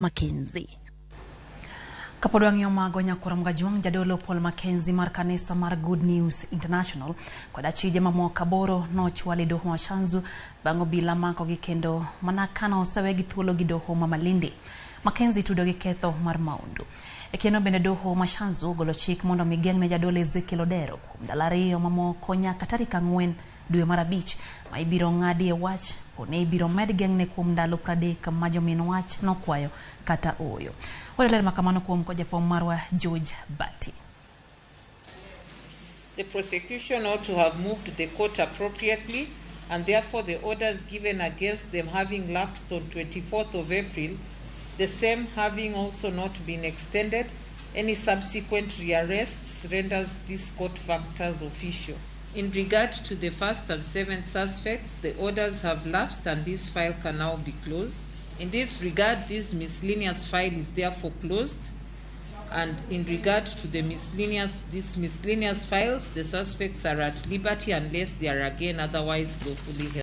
Mackenzie. Kapodwang yo magonya kuramga juang Jodolo Mackenzie mar kanisa mar Good News International kod achije mamoko boro no chwali doho wa Shanzu bango bila mako gi kendo manakana osewe gi thuolo gi doho ma Malindi. Mackenzie tudo gi ketho mar maundu. Ekeno bende doho ma Shanzu golo chik mondo migeng ne Jodolo Ezekiel kuom dalari mamoko nyaka tarik 4 dwe mar abich ma ibiro ng'adi e wach one ibiro med geng'ne kuom ndalo 30 ma jomin wach nokwayo kata oyo. Ler makamano kuom ko jafom marwa George Bati. The prosecution ought to have moved the court appropriately, and therefore the orders given against them having lapsed on 24th of April, the same having also not been extended, any subsequent rearrests renders this court factors official. In regard to the first and 7th suspects, the orders have lapsed and this file can now be closed. In this regard, this miscellaneous file is therefore closed, and in regard to the miscellaneous files, the suspects are at liberty unless they are again otherwise lawfully held.